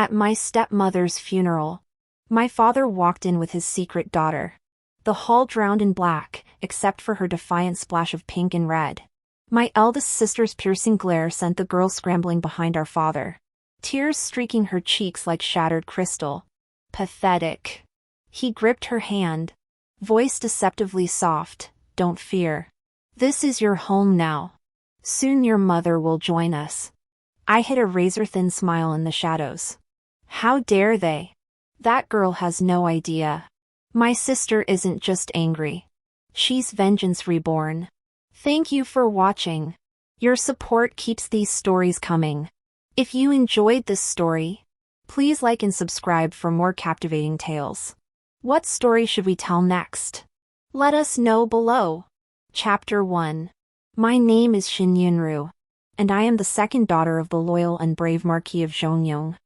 At my stepmother's funeral, my father walked in with his secret daughter. The hall drowned in black, except for her defiant splash of pink and red. My eldest sister's piercing glare sent the girl scrambling behind our father, tears streaking her cheeks like shattered crystal. Pathetic. He gripped her hand, voice deceptively soft, "Don't fear. This is your home now. Soon your mother will join us." I hid a razor-thin smile in the shadows. How dare they? That girl has no idea. My sister isn't just angry. She's vengeance reborn. Thank you for watching. Your support keeps these stories coming. If you enjoyed this story, please like and subscribe for more captivating tales. What story should we tell next? Let us know below. Chapter 1. My name is Xin Yunru, and I am the second daughter of the loyal and brave Marquis of Zhongyong.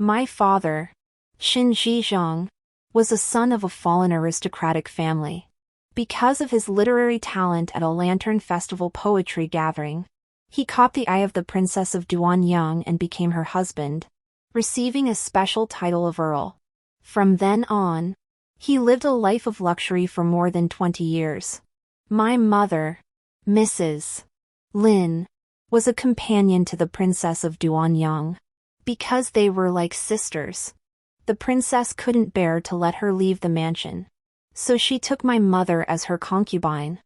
My father, Xin Zhizhong, was a son of a fallen aristocratic family. Because of his literary talent at a Lantern Festival poetry gathering, he caught the eye of the Princess of Duanyang and became her husband, receiving a special title of Earl. From then on, he lived a life of luxury for more than 20 years. My mother, Mrs. Lin, was a companion to the Princess of Duanyang. Because they were like sisters, the princess couldn't bear to let her leave the mansion. So she took my mother as her concubine.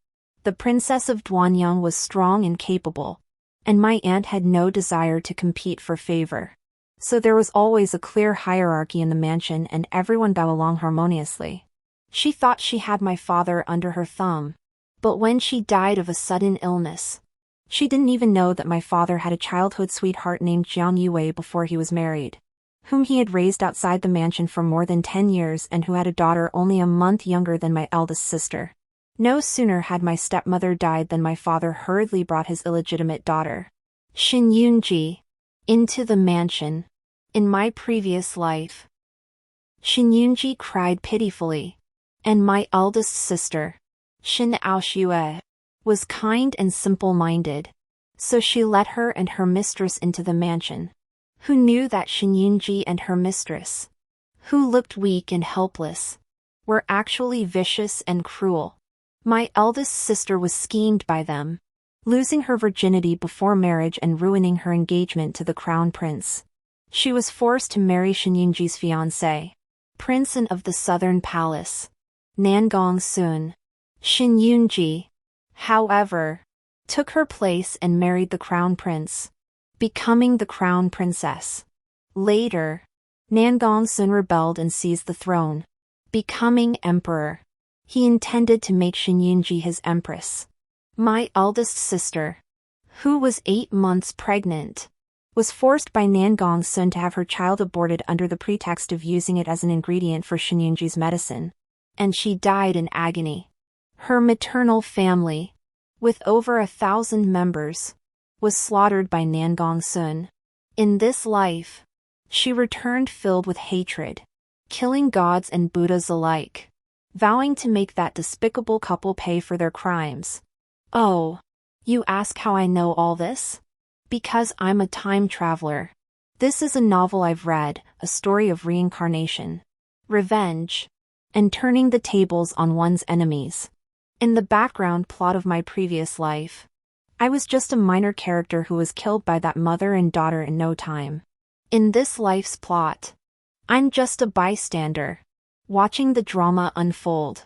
The Princess of Duanyang was strong and capable, and my aunt had no desire to compete for favor. So there was always a clear hierarchy in the mansion and everyone got along harmoniously. She thought she had my father under her thumb. But when she died of a sudden illness, she didn't even know that my father had a childhood sweetheart named Jiang Yue before he was married, whom he had raised outside the mansion for more than 10 years and who had a daughter only a month younger than my eldest sister. No sooner had my stepmother died than my father hurriedly brought his illegitimate daughter, Xin Yunji, into the mansion. In my previous life, Xin Yunji cried pitifully, and my eldest sister, Xin Aoshue, was kind and simple-minded, so she let her and her mistress into the mansion. Who knew that Xin Yunji and her mistress, who looked weak and helpless, were actually vicious and cruel? My eldest sister was schemed by them, losing her virginity before marriage and ruining her engagement to the crown prince. She was forced to marry Xin Yunji's fiancé, Prince of the Southern Palace, Nangong Sun. Xin Yunji, however, took her place and married the crown prince, becoming the crown princess. Later, Nangong Sun rebelled and seized the throne, becoming emperor. He intended to make Xin Yunji his empress. My eldest sister, who was 8 months pregnant, was forced by Nangong Sun to have her child aborted under the pretext of using it as an ingredient for Xin Yunji's medicine, and she died in agony. Her maternal family, with over 1,000 members, was slaughtered by Nangong Sun. In this life, she returned filled with hatred, killing gods and Buddhas alike, vowing to make that despicable couple pay for their crimes. Oh, you ask how I know all this? Because I'm a time traveler. This is a novel I've read, a story of reincarnation, revenge, and turning the tables on one's enemies. In the background plot of my previous life, I was just a minor character who was killed by that mother and daughter in no time. In this life's plot, I'm just a bystander, watching the drama unfold.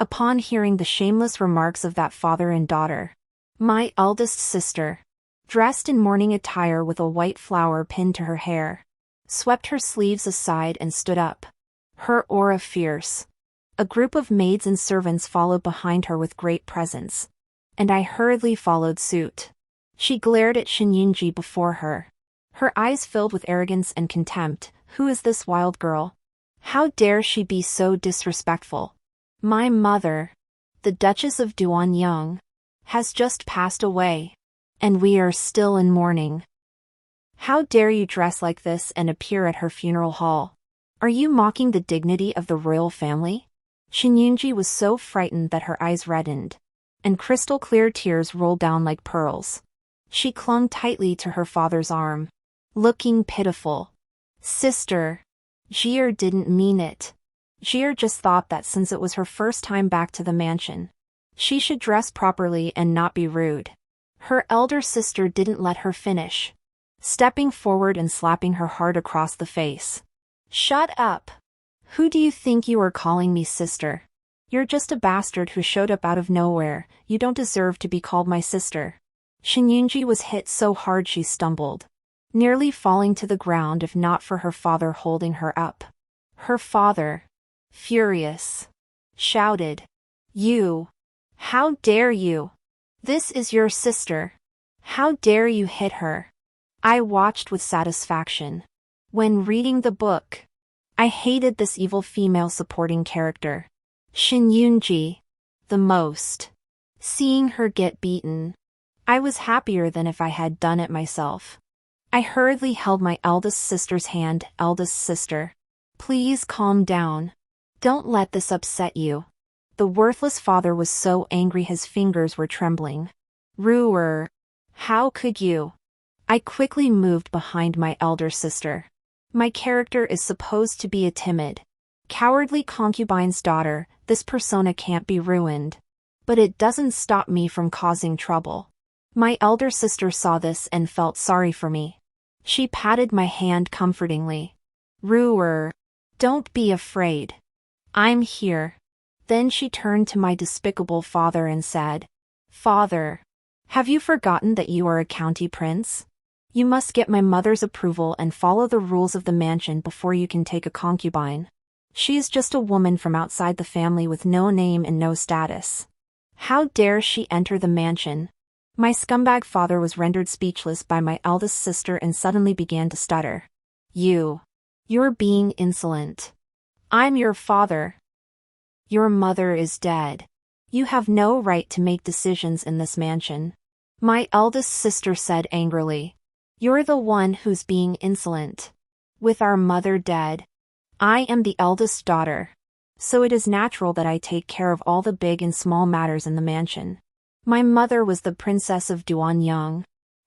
Upon hearing the shameless remarks of that father and daughter, my eldest sister, dressed in mourning attire with a white flower pinned to her hair, swept her sleeves aside and stood up, her aura fierce. A group of maids and servants followed behind her with great presence, and I hurriedly followed suit. She glared at Xin Yunji before her, her eyes filled with arrogance and contempt. Who is this wild girl? How dare she be so disrespectful? My mother, the Duchess of Duanyang, has just passed away, and we are still in mourning. How dare you dress like this and appear at her funeral hall? Are you mocking the dignity of the royal family? Xin Yunji was so frightened that her eyes reddened, and crystal-clear tears rolled down like pearls. She clung tightly to her father's arm, looking pitiful. Sister. Jir didn't mean it. Jir just thought that since it was her first time back to the mansion, she should dress properly and not be rude. Her elder sister didn't let her finish, stepping forward and slapping her hard across the face. Shut up. Who do you think you are calling me sister? You're just a bastard who showed up out of nowhere. You don't deserve to be called my sister. Shinyunji was hit so hard she stumbled, nearly falling to the ground if not for her father holding her up. Her father, furious, shouted, "You! How dare you! This is your sister. How dare you hit her?" I watched with satisfaction. When reading the book, I hated this evil female supporting character, Shinyunji, the most. Seeing her get beaten, I was happier than if I had done it myself. I hurriedly held my eldest sister's hand. Eldest sister, please calm down. Don't let this upset you. The worthless father was so angry his fingers were trembling. Ruer, how could you? I quickly moved behind my elder sister. My character is supposed to be a timid, cowardly concubine's daughter. This persona can't be ruined. But it doesn't stop me from causing trouble. My elder sister saw this and felt sorry for me. She patted my hand comfortingly. Ruer, don't be afraid. I'm here. Then she turned to my despicable father and said, Father, have you forgotten that you are a county prince? You must get my mother's approval and follow the rules of the mansion before you can take a concubine. She is just a woman from outside the family with no name and no status. How dare she enter the mansion? My scumbag father was rendered speechless by my eldest sister and suddenly began to stutter. You're being insolent. I'm your father. Your mother is dead. You have no right to make decisions in this mansion. My eldest sister said angrily. You're the one who's being insolent. With our mother dead, I am the eldest daughter, so it is natural that I take care of all the big and small matters in the mansion. My mother was the princess of Duanyang,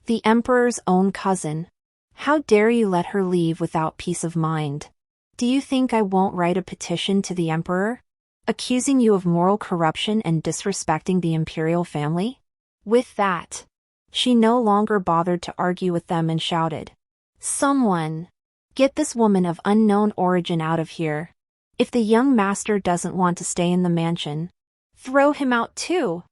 the emperor's own cousin. How dare you let her leave without peace of mind? Do you think I won't write a petition to the emperor, accusing you of moral corruption and disrespecting the imperial family? With that, she no longer bothered to argue with them and shouted, Someone! Get this woman of unknown origin out of here. If the young master doesn't want to stay in the mansion, throw him out too.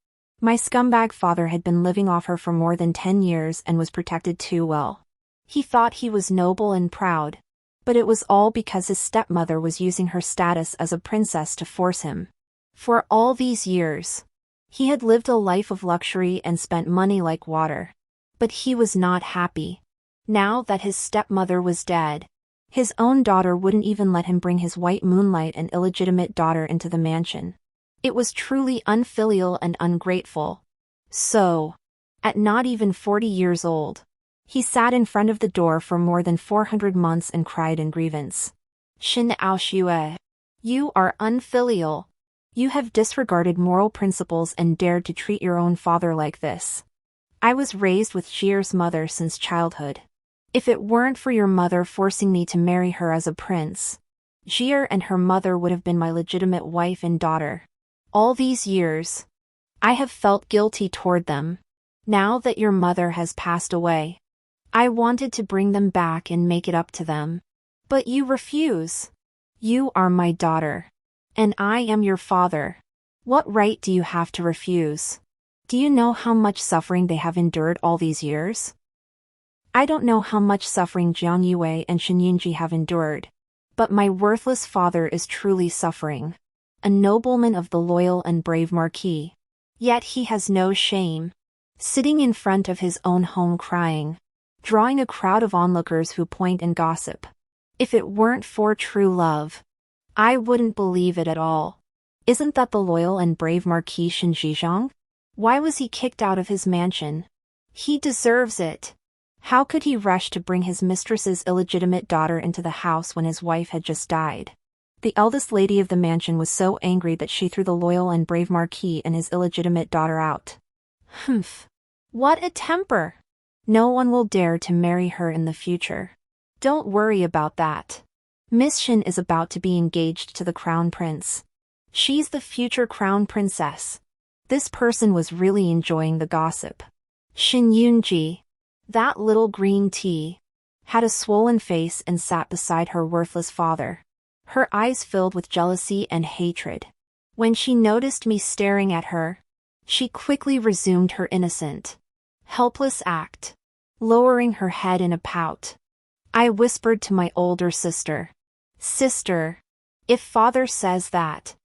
My scumbag father had been living off her for more than 10 years and was protected too well. He thought he was noble and proud, but it was all because his stepmother was using her status as a princess to force him. For all these years, he had lived a life of luxury and spent money like water. But he was not happy. Now that his stepmother was dead, his own daughter wouldn't even let him bring his white moonlight and illegitimate daughter into the mansion. It was truly unfilial and ungrateful. So, at not even 40 years old, he sat in front of the door for more than 400 months and cried in grievance. Shin Aoshue, you are unfilial. You have disregarded moral principles and dared to treat your own father like this. I was raised with Jir's mother since childhood. If it weren't for your mother forcing me to marry her as a prince, Jir and her mother would have been my legitimate wife and daughter. All these years, I have felt guilty toward them. Now that your mother has passed away, I wanted to bring them back and make it up to them. But you refuse. You are my daughter. And I am your father. What right do you have to refuse? Do you know how much suffering they have endured all these years? I don't know how much suffering Jiang Yue and Shinyunji have endured, but my worthless father is truly suffering. A nobleman of the loyal and brave marquis. Yet he has no shame. Sitting in front of his own home crying, drawing a crowd of onlookers who point and gossip. If it weren't for true love, I wouldn't believe it at all. Isn't that the loyal and brave Marquis Shinjizhang? Why was he kicked out of his mansion? He deserves it. How could he rush to bring his mistress's illegitimate daughter into the house when his wife had just died? The eldest lady of the mansion was so angry that she threw the loyal and brave Marquis and his illegitimate daughter out. Humph. What a temper! No one will dare to marry her in the future. Don't worry about that. Miss Shin is about to be engaged to the crown prince. She's the future crown princess. This person was really enjoying the gossip. Shin Yoonji, that little green tea, had a swollen face and sat beside her worthless father. Her eyes filled with jealousy and hatred. When she noticed me staring at her, she quickly resumed her innocent, helpless act, lowering her head in a pout. I whispered to my older sister, "Sister, if father says that,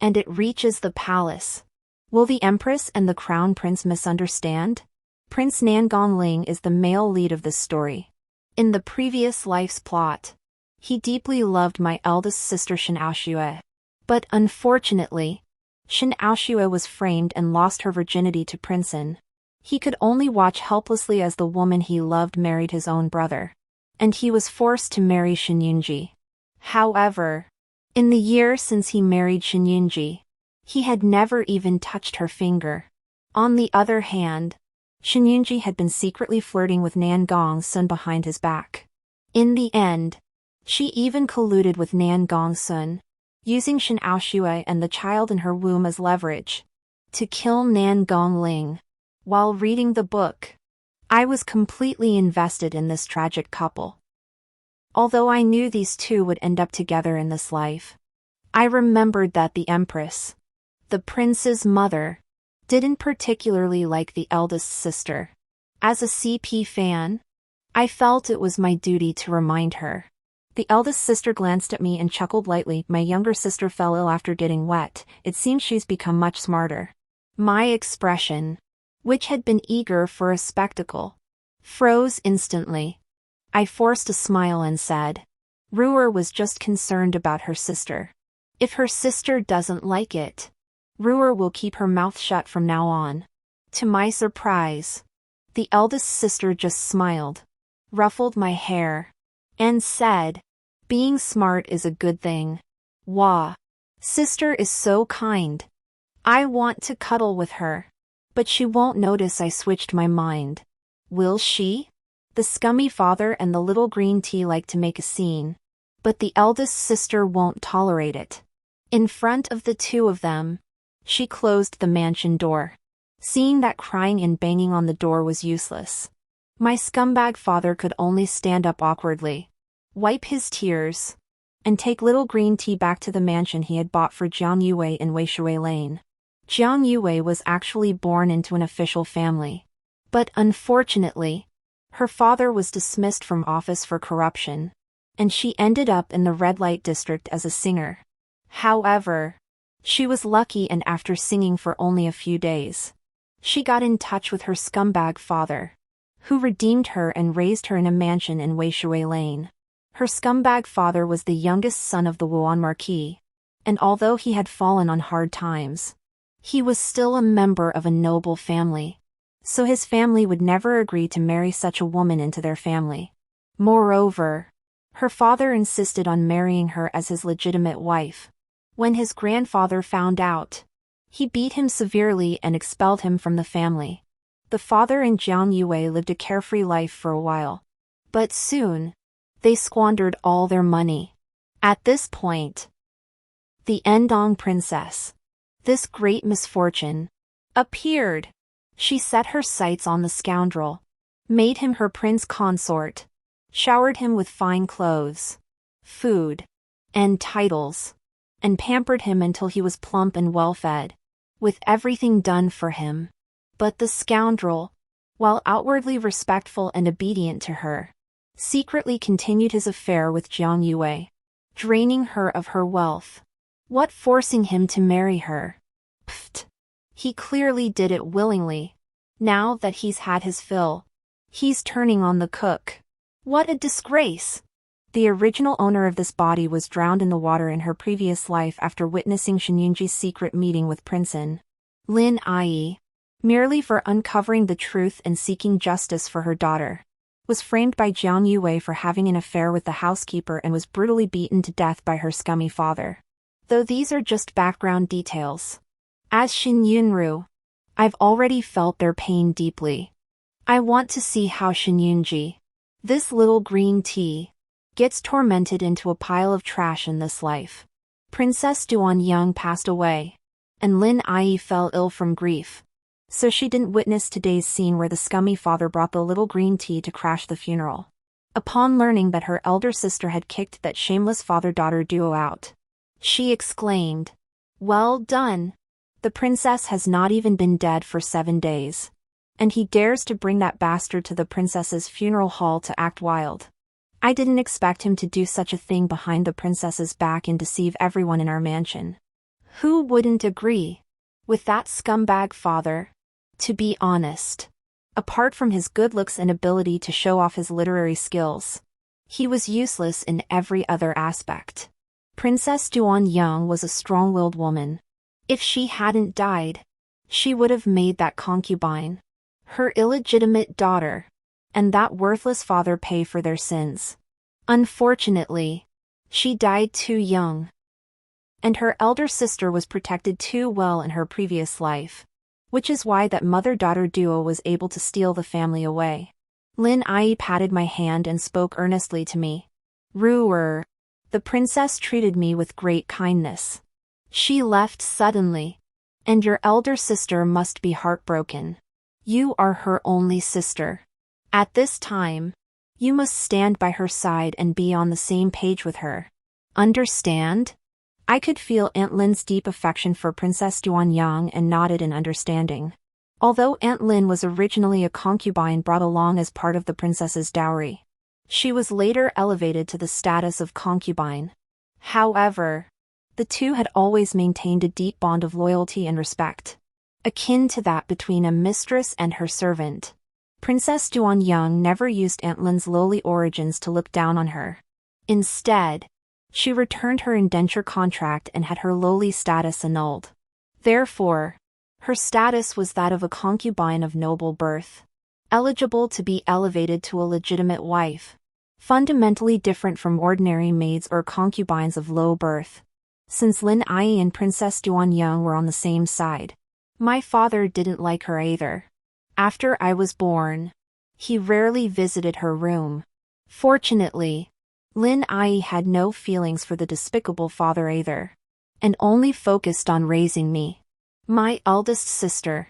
and it reaches the palace, will the empress and the crown prince misunderstand?" Prince Nangongling is the male lead of this story. In the previous life's plot, he deeply loved my eldest sister Shin Aoshue. But unfortunately, Shin Aoshue was framed and lost her virginity to Princein. He could only watch helplessly as the woman he loved married his own brother. And he was forced to marry Shin Yoonji. However, in the year since he married Shin Yoonji, he had never even touched her finger. On the other hand, Shin Yoonji had been secretly flirting with Nan Gong-sun behind his back. In the end, she even colluded with Nan Gong-sun, using Shin Aoshue and the child in her womb as leverage, to kill Nan Gongling. While reading the book, I was completely invested in this tragic couple. Although I knew these two would end up together in this life, I remembered that the empress, the prince's mother, didn't particularly like the eldest sister. As a CP fan, I felt it was my duty to remind her. The eldest sister glanced at me and chuckled lightly. My younger sister fell ill after getting wet. It seems she's become much smarter. My expression, which had been eager for a spectacle, froze instantly. I forced a smile and said, "Ruer was just concerned about her sister. If her sister doesn't like it, Ruer will keep her mouth shut from now on." To my surprise, the eldest sister just smiled, ruffled my hair, and said, "Being smart is a good thing. Wah. Sister is so kind. I want to cuddle with her. But she won't notice I switched my mind. Will she?" The scummy father and the little green tea like to make a scene, but the eldest sister won't tolerate it. In front of the two of them, she closed the mansion door. Seeing that crying and banging on the door was useless, my scumbag father could only stand up awkwardly, wipe his tears, and take little green tea back to the mansion he had bought for Jiang Yue in Weishui Lane. Jiang Yue was actually born into an official family. But unfortunately, her father was dismissed from office for corruption, and she ended up in the red light district as a singer. However, she was lucky, and after singing for only a few days, she got in touch with her scumbag father, who redeemed her and raised her in a mansion in Weishui Lane. Her scumbag father was the youngest son of the Wuan Marquis, and although he had fallen on hard times, he was still a member of a noble family, so his family would never agree to marry such a woman into their family. Moreover, her father insisted on marrying her as his legitimate wife. When his grandfather found out, he beat him severely and expelled him from the family. The father and Jiang Yue lived a carefree life for a while, but soon, they squandered all their money. At this point, the Endong princess, this great misfortune, appeared. She set her sights on the scoundrel, made him her prince consort, showered him with fine clothes, food, and titles, and pampered him until he was plump and well-fed, with everything done for him. But the scoundrel, while outwardly respectful and obedient to her, secretly continued his affair with Jiang Yue, draining her of her wealth. What forcing him to marry her? Pfft. He clearly did it willingly. Now that he's had his fill, he's turning on the cook. What a disgrace! The original owner of this body was drowned in the water in her previous life after witnessing Shin Yoonji's secret meeting with Princein Lin Ai, merely for uncovering the truth and seeking justice for her daughter, was framed by Jiang Yue for having an affair with the housekeeper and was brutally beaten to death by her scummy father. Though these are just background details, as Shin Yunru, I've already felt their pain deeply. I want to see how Shin Yoonji, this little green tea, gets tormented into a pile of trash in this life. Princess Duan passed away, and Lin Ai fell ill from grief. So she didn't witness today's scene where the scummy father brought the little green tea to crash the funeral. Upon learning that her elder sister had kicked that shameless father-daughter duo out, she exclaimed, "Well done! The princess has not even been dead for 7 days. And he dares to bring that bastard to the princess's funeral hall to act wild. I didn't expect him to do such a thing behind the princess's back and deceive everyone in our mansion. Who wouldn't agree with that scumbag father? To be honest, apart from his good looks and ability to show off his literary skills, he was useless in every other aspect. Princess Duan was a strong-willed woman. If she hadn't died, she would have made that concubine, her illegitimate daughter, and that worthless father pay for their sins. Unfortunately, she died too young. And her elder sister was protected too well in her previous life, which is why that mother-daughter duo was able to steal the family away. Lin Ai patted my hand and spoke earnestly to me. "Ruer, the princess treated me with great kindness. She left suddenly, and your elder sister must be heartbroken. You are her only sister. At this time, you must stand by her side and be on the same page with her. Understand?" I could feel Aunt Lin's deep affection for Princess Duan and nodded in understanding. Although Aunt Lin was originally a concubine brought along as part of the princess's dowry, she was later elevated to the status of concubine. However, the two had always maintained a deep bond of loyalty and respect, akin to that between a mistress and her servant. Princess Duan never used Aunt Lin's lowly origins to look down on her. Instead, she returned her indenture contract and had her lowly status annulled. Therefore, her status was that of a concubine of noble birth, eligible to be elevated to a legitimate wife, fundamentally different from ordinary maids or concubines of low birth. Since Lin Ai and Princess Duan were on the same side, my father didn't like her either. After I was born, he rarely visited her room. Fortunately, Lin Ai had no feelings for the despicable father either, and only focused on raising me. My eldest sister,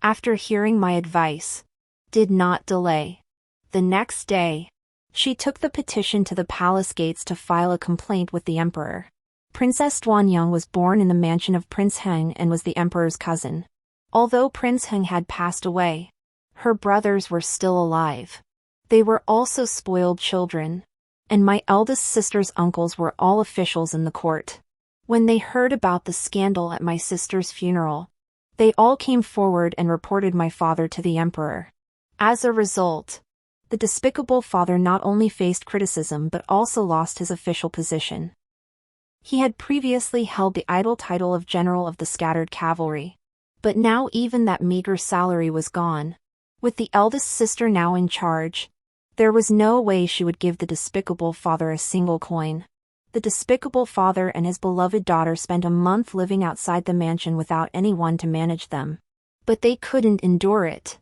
after hearing my advice, did not delay. The next day, she took the petition to the palace gates to file a complaint with the emperor. Princess Duan was born in the mansion of Prince Heng and was the emperor's cousin. Although Prince Heng had passed away, her brothers were still alive. They were also spoiled children, and my eldest sister's uncles were all officials in the court. When they heard about the scandal at my sister's funeral, they all came forward and reported my father to the emperor. As a result, the despicable father not only faced criticism but also lost his official position. He had previously held the idle title of General of the Scattered Cavalry, but now even that meager salary was gone. With the eldest sister now in charge, there was no way she would give the despicable father a single coin. The despicable father and his beloved daughter spent a month living outside the mansion without anyone to manage them. But they couldn't endure it.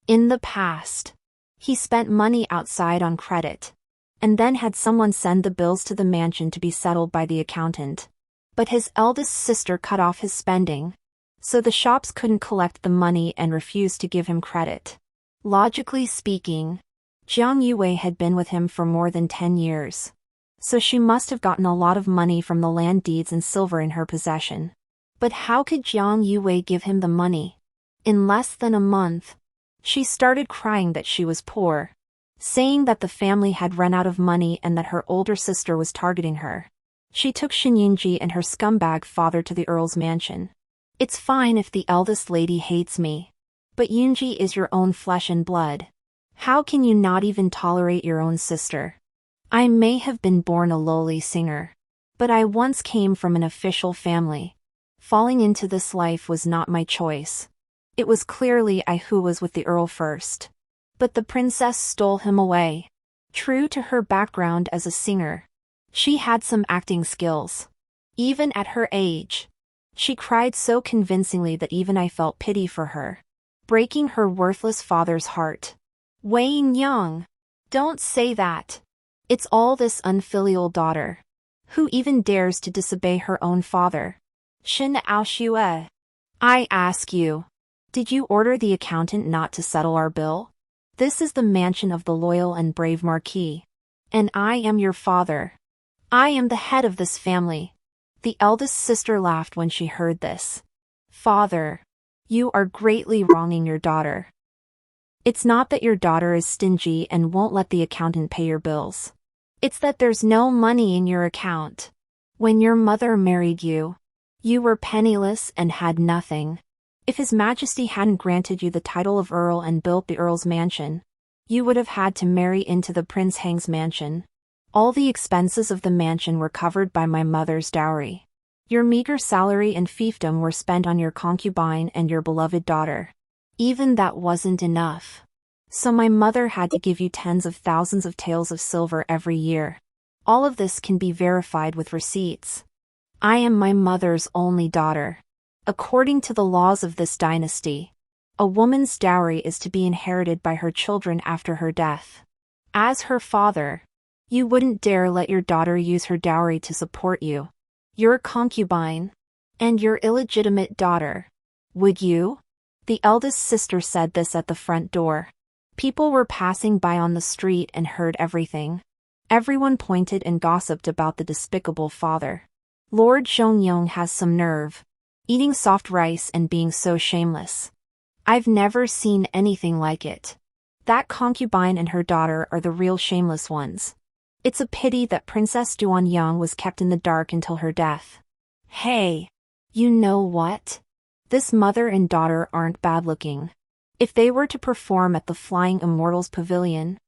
In the past, he spent money outside on credit, and then had someone send the bills to the mansion to be settled by the accountant. But his eldest sister cut off his spending, so the shops couldn't collect the money and refused to give him credit. Logically speaking, Jiang Yue had been with him for more than 10 years. So she must have gotten a lot of money from the land deeds and silver in her possession. But how could Jiang Yue give him the money? In less than a month, she started crying that she was poor, saying that the family had run out of money and that her older sister was targeting her. She took Yunji and her scumbag father to the Earl's mansion. "It's fine if the eldest lady hates me, but Yunji is your own flesh and blood. How can you not even tolerate your own sister? I may have been born a lowly singer, but I once came from an official family. Falling into this life was not my choice. It was clearly I who was with the Earl first. But the princess stole him away. True to her background as a singer, she had some acting skills. Even at her age, she cried so convincingly that even I felt pity for her, breaking her worthless father's heart." "Wei Young, don't say that. It's all this unfilial daughter. Who even dares to disobey her own father? I ask you. Did you order the accountant not to settle our bill? This is the mansion of the loyal and brave Marquis. And I am your father. I am the head of this family. The eldest sister laughed when she heard this. Father, you are greatly wronging your daughter. It's not that your daughter is stingy and won't let the accountant pay your bills. It's that there's no money in your account. When your mother married you, you were penniless and had nothing. If His Majesty hadn't granted you the title of Earl and built the Earl's mansion, you would have had to marry into the Prince Hang's mansion. All the expenses of the mansion were covered by my mother's dowry. Your meager salary and fiefdom were spent on your concubine and your beloved daughter. Even that wasn't enough. So my mother had to give you tens of thousands of taels of silver every year. All of this can be verified with receipts. I am my mother's only daughter. According to the laws of this dynasty, a woman's dowry is to be inherited by her children after her death. As her father, you wouldn't dare let your daughter use her dowry to support you, your concubine, and your illegitimate daughter. Would you? The eldest sister said this at the front door. People were passing by on the street and heard everything. Everyone pointed and gossiped about the despicable father. Lord Xiangyong has some nerve. Eating soft rice and being so shameless. I've never seen anything like it. That concubine and her daughter are the real shameless ones. It's a pity that Princess Duanyang was kept in the dark until her death. Hey, you know what? This mother and daughter aren't bad-looking. If they were to perform at the Flying Immortals Pavilion,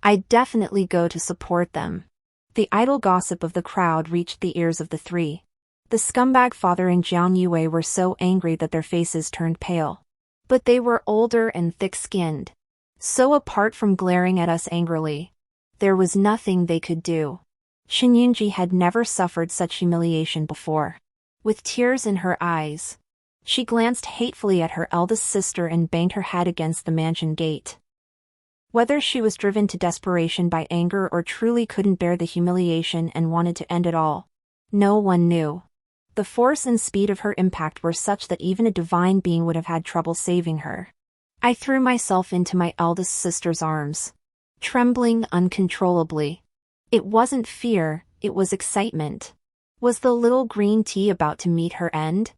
I'd definitely go to support them. The idle gossip of the crowd reached the ears of the three. The scumbag father and Jiang Yue were so angry that their faces turned pale. But they were older and thick-skinned. So apart from glaring at us angrily, there was nothing they could do. Xinyunji had never suffered such humiliation before. With tears in her eyes, she glanced hatefully at her eldest sister and banged her head against the mansion gate. Whether she was driven to desperation by anger or truly couldn't bear the humiliation and wanted to end it all, no one knew. The force and speed of her impact were such that even a divine being would have had trouble saving her. I threw myself into my eldest sister's arms, trembling uncontrollably. It wasn't fear, it was excitement. Was the little green tea about to meet her end?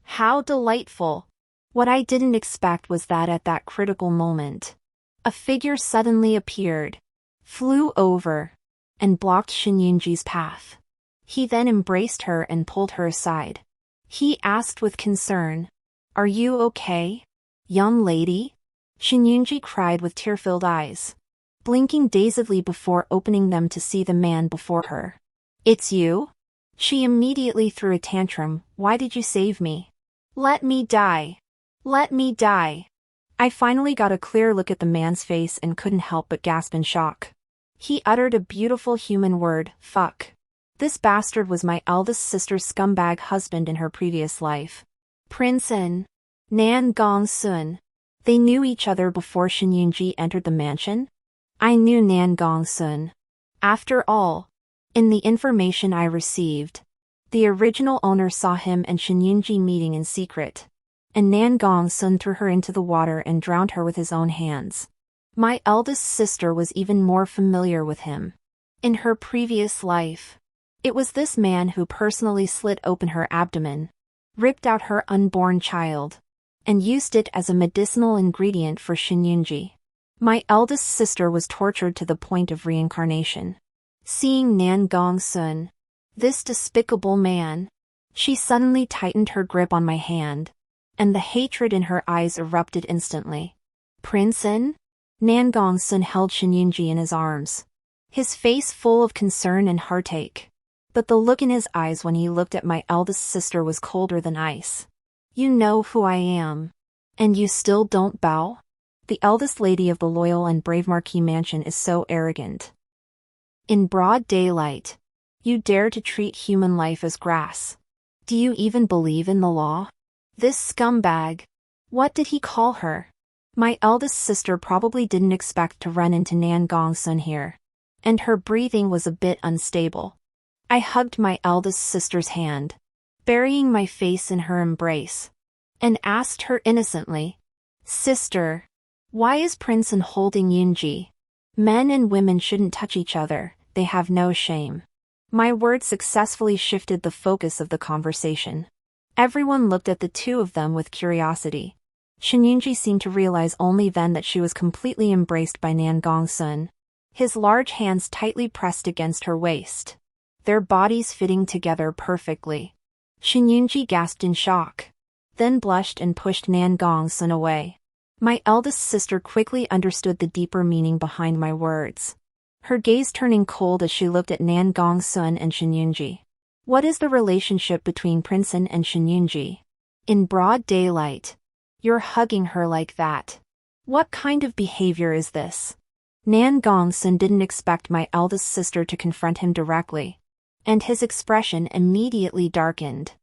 How delightful! What I didn't expect was that at that critical moment, a figure suddenly appeared, flew over, and blocked Xinyunji's path. He then embraced her and pulled her aside. He asked with concern, "Are you okay, young lady?" Xinyunji cried with tear-filled eyes, blinking dazedly before opening them to see the man before her. "It's you?" She immediately threw a tantrum. "Why did you save me? Let me die. Let me die." I finally got a clear look at the man's face and couldn't help but gasp in shock. He uttered a beautiful human word, fuck. This bastard was my eldest sister's scumbag husband in her previous life. Prince Nan Gongsun. They knew each other before Xinyunji entered the mansion? I knew Nan Gongsun. After all, in the information I received, the original owner saw him and Xinyunji meeting in secret, and Nan Gongsun threw her into the water and drowned her with his own hands. My eldest sister was even more familiar with him. In her previous life, it was this man who personally slit open her abdomen, ripped out her unborn child, and used it as a medicinal ingredient for Xinyunji. My eldest sister was tortured to the point of reincarnation. Seeing Nan Gongsun, this despicable man, she suddenly tightened her grip on my hand, and the hatred in her eyes erupted instantly. "Prince Nan?" Nan Gongsun held Xinyunji in his arms, his face full of concern and heartache. But the look in his eyes when he looked at my eldest sister was colder than ice. "You know who I am. And you still don't bow?" The eldest lady of the loyal and brave Marquis mansion is so arrogant. In broad daylight, you dare to treat human life as grass. Do you even believe in the law? This scumbag. What did he call her? My eldest sister probably didn't expect to run into Nan Gongsun here. and her breathing was a bit unstable. I hugged my eldest sister's hand, burying my face in her embrace, and asked her innocently, "Sister, why is Prince holding Yunji? Men and women shouldn't touch each other, they have no shame." My words successfully shifted the focus of the conversation. Everyone looked at the two of them with curiosity. Yunji seemed to realize only then that she was completely embraced by Nan Gongsun. His large hands tightly pressed against her waist, their bodies fitting together perfectly. Yunji gasped in shock, then blushed and pushed Nan Gongsun away. My eldest sister quickly understood the deeper meaning behind my words, her gaze turning cold as she looked at Nan Gongsun and Yunji. What is the relationship between Prince and Yunji? In broad daylight, you're hugging her like that. What kind of behavior is this? Nan Gongsun didn't expect my eldest sister to confront him directly, and his expression immediately darkened.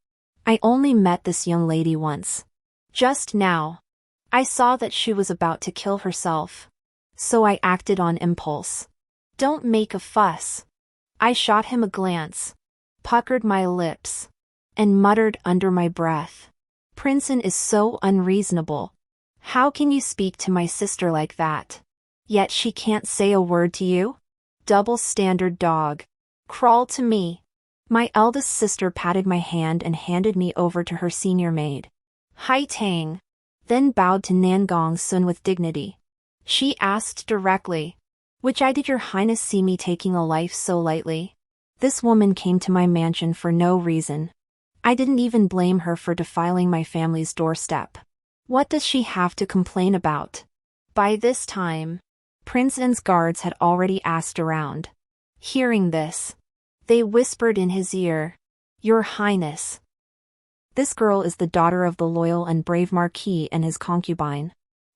I only met this young lady once. Just now. I saw that she was about to kill herself, so I acted on impulse. Don't make a fuss. I shot him a glance, puckered my lips, and muttered under my breath, "Princeton is so unreasonable. How can you speak to my sister like that? Yet she can't say a word to you? Double standard dog. Crawl to me." My eldest sister patted my hand and handed me over to her senior maid, Hai Tang, then bowed to Nan Gongsun with dignity. She asked directly, "Which eye did your highness see me taking a life so lightly?" This woman came to my mansion for no reason. I didn't even blame her for defiling my family's doorstep. What does she have to complain about? By this time, Prince N's guards had already asked around. Hearing this, they whispered in his ear, "Your Highness, this girl is the daughter of the loyal and brave Marquis and his concubine.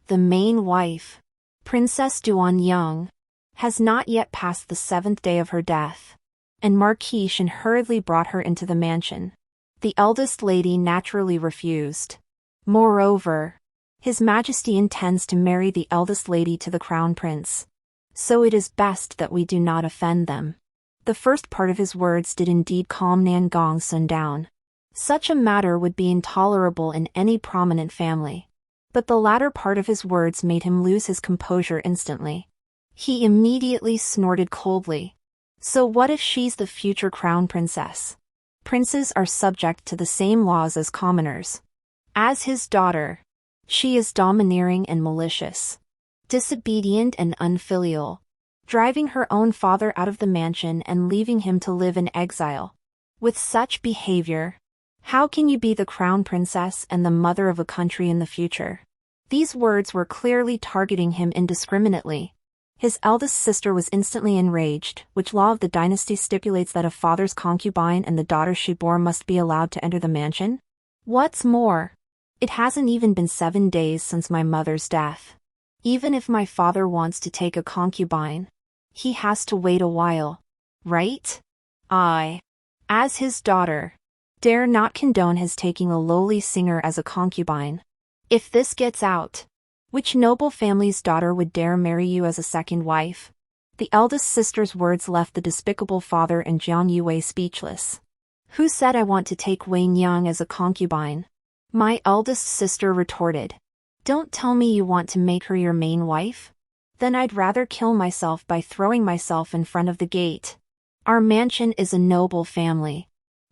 The main wife, Princess Duanyang, has not yet passed the 7th day of her death, and Marquis Shen hurriedly brought her into the mansion. The eldest lady naturally refused. Moreover, His Majesty intends to marry the eldest lady to the crown prince, so it is best that we do not offend them." The first part of his words did indeed calm Nan Gongsun down. Such a matter would be intolerable in any prominent family. But the latter part of his words made him lose his composure instantly. He immediately snorted coldly. "So what if she's the future crown princess? Princes are subject to the same laws as commoners. As his daughter, she is domineering and malicious, disobedient and unfilial, driving her own father out of the mansion and leaving him to live in exile. With such behavior, how can you be the crown princess and the mother of a country in the future?" These words were clearly targeting him indiscriminately. His eldest sister was instantly enraged. Which law of the dynasty stipulates that a father's concubine and the daughter she bore must be allowed to enter the mansion? What's more, it hasn't even been 7 days since my mother's death. Even if my father wants to take a concubine, he has to wait a while, right? I, as his daughter, dare not condone his taking a lowly singer as a concubine. If this gets out, which noble family's daughter would dare marry you as a second wife? The eldest sister's words left the despicable father and Jiang Yue speechless. Who said I want to take Wang Yang as a concubine? My eldest sister retorted. Don't tell me you want to make her your main wife? Then I'd rather kill myself by throwing myself in front of the gate. Our mansion is a noble family.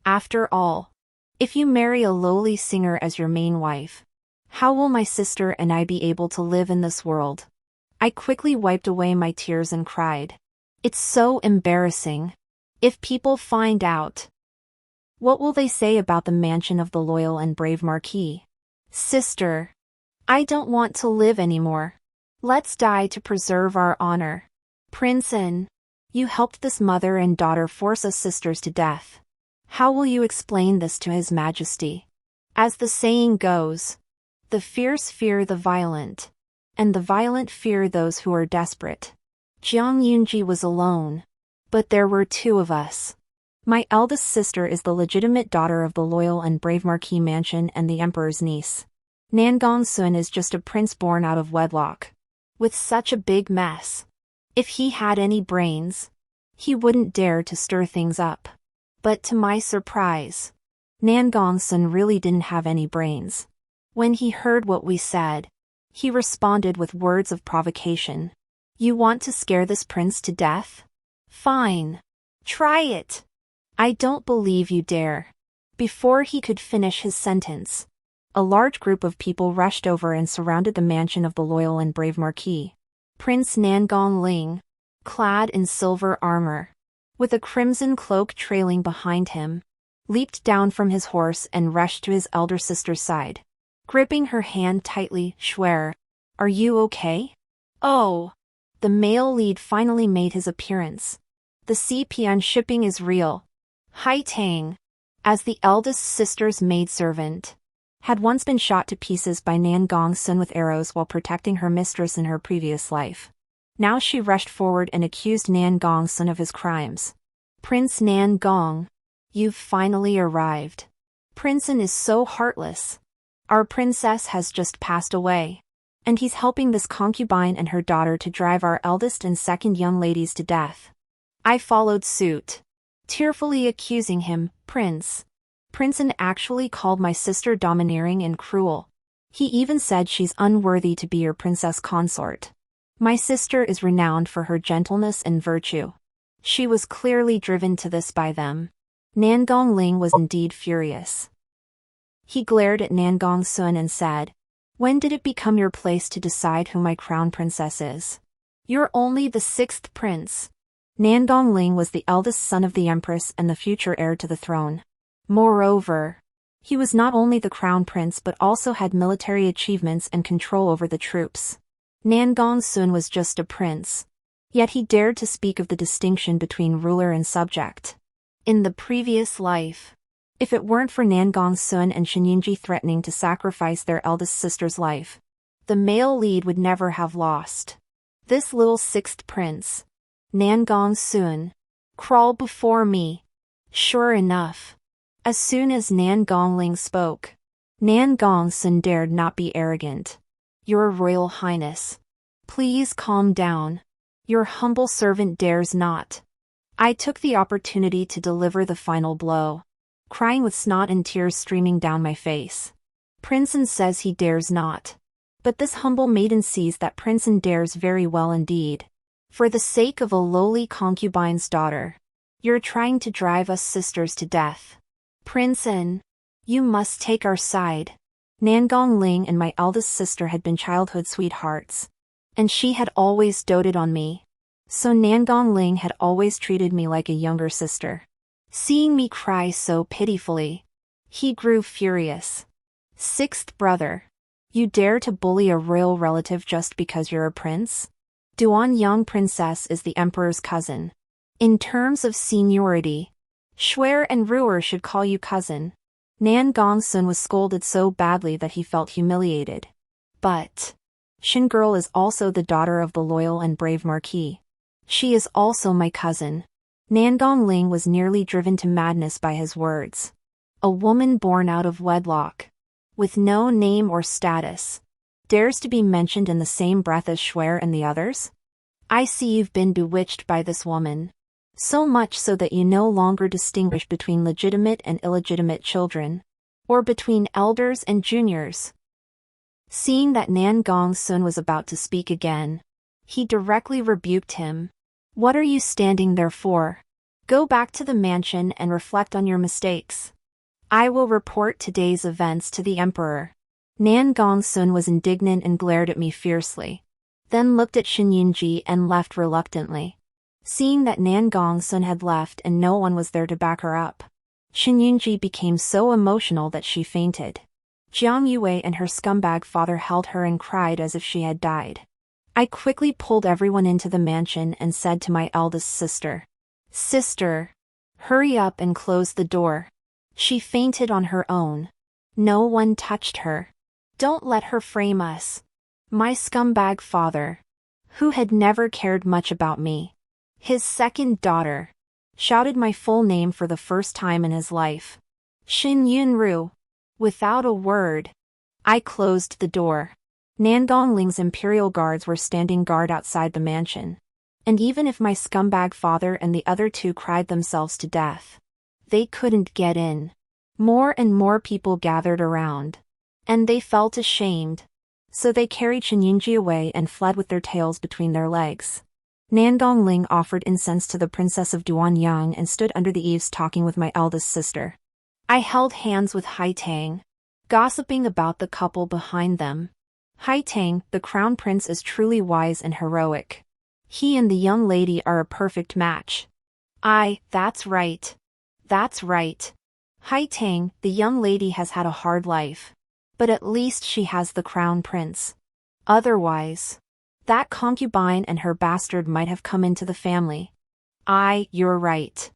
After all, if you marry a lowly singer as your main wife, how will my sister and I be able to live in this world? I quickly wiped away my tears and cried. It's so embarrassing. If people find out, what will they say about the mansion of the loyal and brave Marquis? Sister, I don't want to live anymore. Let's die to preserve our honor. Prince N, you helped this mother and daughter force us sisters to death. How will you explain this to His Majesty? As the saying goes, the fierce fear the violent, and the violent fear those who are desperate. Jiang Yunji was alone, but there were 2 of us. My eldest sister is the legitimate daughter of the loyal and brave Marquis Mansion and the Emperor's niece. Nan Gongsun is just a prince born out of wedlock. With such a big mess, if he had any brains, He wouldn't dare to stir things up. But to my surprise, Nangongsun really didn't have any brains. When he heard what we said, he responded with words of provocation. You want to scare this prince to death? Fine. Try it. I don't believe you dare. Before he could finish his sentence, a large group of people rushed over and surrounded the mansion of the loyal and brave Marquis. Prince Nangongling, clad in silver armor, with a crimson cloak trailing behind him, leaped down from his horse and rushed to his elder sister's side. Gripping her hand tightly, Shuer, are you okay? Oh! The male lead finally made his appearance. The CPN shipping is real. Hai Tang, as the eldest sister's maidservant, had once been shot to pieces by Nangongsun with arrows while protecting her mistress in her previous life. Now she rushed forward and accused Nangongsun of his crimes. Prince Nangong, you've finally arrived. Princeton is so heartless. Our princess has just passed away, and he's helping this concubine and her daughter to drive our eldest and second young ladies to death. I followed suit, tearfully accusing him, Princeton actually called my sister domineering and cruel. He even said she's unworthy to be your princess consort. My sister is renowned for her gentleness and virtue. She was clearly driven to this by them. Nangongling was indeed furious. He glared at Nangongsun and said, when did it become your place to decide who my crown princess is? You're only the sixth prince. Nangongling was the eldest son of the empress and the future heir to the throne. Moreover, he was not only the crown prince but also had military achievements and control over the troops. Nangongsun was just a prince. Yet he dared to speak of the distinction between ruler and subject. In the previous life, if it weren't for Nangongsun and Shinyinji threatening to sacrifice their eldest sister's life, the male lead would never have lost. This little sixth prince, Nangongsun, crawled before me. Sure enough, as soon as Nangongling spoke, Nangongsun dared not be arrogant. Your Royal Highness, please calm down. Your humble servant dares not. I took the opportunity to deliver the final blow, crying with snot and tears streaming down my face. Princeton says he dares not. But this humble maiden sees that Princeton dares very well indeed. For the sake of a lowly concubine's daughter, you're trying to drive us sisters to death. Princeton, you must take our side. Nangongling and my eldest sister had been childhood sweethearts, and she had always doted on me. So Nangongling had always treated me like a younger sister. Seeing me cry so pitifully, he grew furious. Sixth brother, you dare to bully a royal relative just because you're a prince? Duan Yang Princess is the emperor's cousin. In terms of seniority, Shuer and Ruer should call you cousin. Nangongsun was scolded so badly that he felt humiliated. But Shin Girl is also the daughter of the loyal and brave Marquis. She is also my cousin. Nangongling was nearly driven to madness by his words. A woman born out of wedlock, with no name or status, dares to be mentioned in the same breath as Shuer and the others? I see you've been bewitched by this woman. So much so that you no longer distinguish between legitimate and illegitimate children, or between elders and juniors. Seeing that Nangongsun was about to speak again, he directly rebuked him. What are you standing there for? Go back to the mansion and reflect on your mistakes. I will report today's events to the emperor. Nangongsun was indignant and glared at me fiercely, then looked at Shinyinji and left reluctantly. Seeing that Nangongsun had left and no one was there to back her up, Shinyinji became so emotional that she fainted. Jiang Yue and her scumbag father held her and cried as if she had died. I quickly pulled everyone into the mansion and said to my eldest sister, Sister, hurry up and close the door. She fainted on her own. No one touched her. Don't let her frame us. My scumbag father, who had never cared much about me, his second daughter, shouted my full name for the first time in his life. Shin Yunru. Without a word, I closed the door. Nangongling's imperial guards were standing guard outside the mansion. And even if my scumbag father and the other two cried themselves to death, they couldn't get in. More and more people gathered around. And they felt ashamed. So they carried Xianyingji away and fled with their tails between their legs. Nangongling offered incense to the princess of Duanyang and stood under the eaves talking with my eldest sister. I held hands with Haitang, gossiping about the couple behind them. Haitang, the crown prince, is truly wise and heroic. He and the young lady are a perfect match. That's right. That's right. Haitang, the young lady has had a hard life. But at least she has the crown prince. Otherwise, that concubine and her bastard might have come into the family. You're right.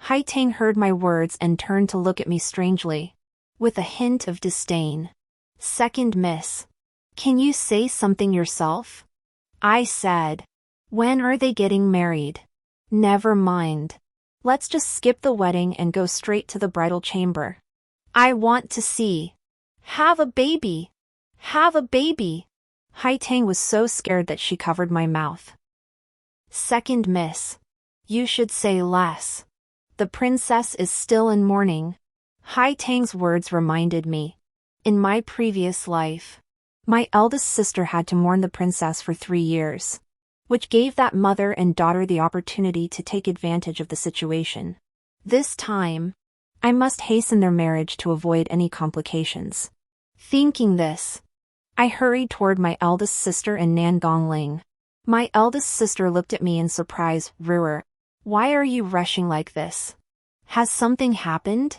Haitang heard my words and turned to look at me strangely, with a hint of disdain. Second miss. Can you say something yourself? I said. When are they getting married? Never mind. Let's just skip the wedding and go straight to the bridal chamber. I want to see. Have a baby. Have a baby. Haitang was so scared that she covered my mouth. Second miss. You should say less. The princess is still in mourning. Haitang's words reminded me. In my previous life, my eldest sister had to mourn the princess for 3 years, which gave that mother and daughter the opportunity to take advantage of the situation. This time, I must hasten their marriage to avoid any complications. Thinking this, I hurried toward my eldest sister and Nangongling. My eldest sister looked at me in surprise. Ruer, why are you rushing like this? Has something happened?